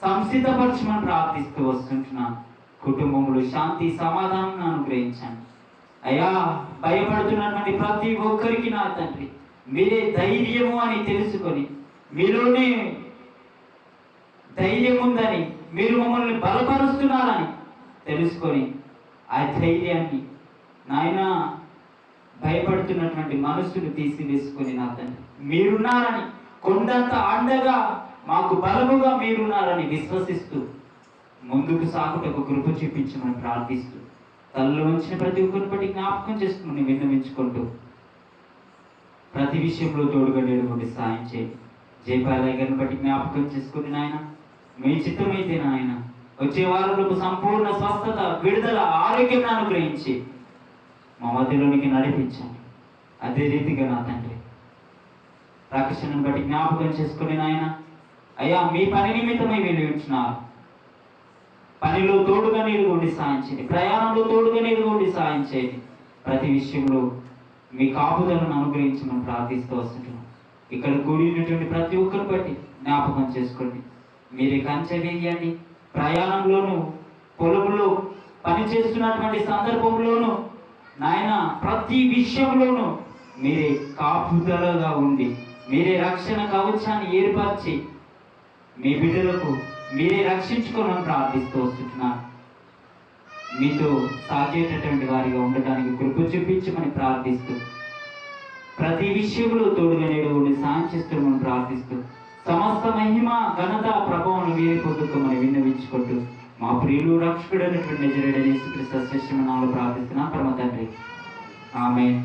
సంసిద్ధపరచమని ప్రార్థిస్తూ వస్తుంటున్నాను. కుటుంబంలో శాంతి సమాధానం అనుగ్రహించండి. అయ్యా, భయపడుతున్నటువంటి ప్రతి ఒక్కరికి నా తండ్రి మీరే ధైర్యము అని తెలుసుకొని, మీలోనే ధైర్యం ఉందని, మీరు మమ్మల్ని బలపరుస్తున్నారని తెలుసుకొని, ఆ ధైర్యాన్ని నాయన భయపడుతున్నటువంటి మనసును తీసివేసుకొని నా తండ్రి మీరున్నారని, కొండంత అండగా మాకు బలముగా మీరున్నారని విశ్వసిస్తూ ముందుకు సాగుటకు కృప చూపించమని ప్రార్థిస్తూ, తల్లిలో ఉంచిన ప్రతి ఒక్కరిని బట్టి జ్ఞాపకం చేసుకుని విన్నవించుకుంటూ ప్రతి విషయంలో తోడుగా నిలబడి సాయం చేయండి. జయపాలయ్య గారిని బట్టి జ్ఞాపకం చేసుకుని నాయన, మీ చిత్తమైతే నాయన వచ్చే వారంలో సంపూర్ణ స్వస్థత, విడుదల, ఆరోగ్యం అనుగ్రహించి మా మధ్యలోనికి నడిపించండి. అదే రీతిగా నా తండ్రి రక్షణను బట్టి జ్ఞాపకం చేసుకుని నాయన, అయ్యా, మీ పని నిమిత్తమై వెలుగుతున్నారు. పనిలో తోడుగా నిలబడి సాయం చేయండి, ప్రయాణంలో తోడుగా నిలబడి సాయం చేయండి. ప్రతి విషయంలో మీ కాపుదలను అనుగ్రహించమని ప్రార్థిస్తూ వస్తుంటున్నాం. ఇక్కడ కూడినటువంటి ప్రతి ఒక్కరు బట్టి జ్ఞాపకం చేసుకోండి, మీరే కంచె వేయండి. ప్రయాణంలోనూ, పొలంలో పనిచేస్తున్నటువంటి సందర్భంలోనూ నాయన ప్రతి విషయంలోనూ మీరే కాపుదలగా ఉండి, మీరే రక్షణ కవచాన్ని ఏర్పరిచి మీ బిడ్డలకు మీరే రక్షించుకోమని ప్రార్థిస్తూ వస్తుంటున్నాను. మీతో సాగేటటువంటి వారిగా ఉండటానికి కృప చూపించమని ప్రార్థిస్తూ, ప్రతి విషయంలో తోడుగా నేడు సాయం చేస్తామని ప్రార్థిస్తూ, సమస్త మహిమ, ఘనత, ప్రభావం మీరే పొందుకోమని విన్నవించుకుంటూ మా ప్రియులు రక్షకుడైనటువంటి నజరేయుడైన యేసుక్రీస్తు శ్రేష్ఠమైన నామములో ప్రార్థిస్తున్నా పరమ తండ్రి, ఆమేన్.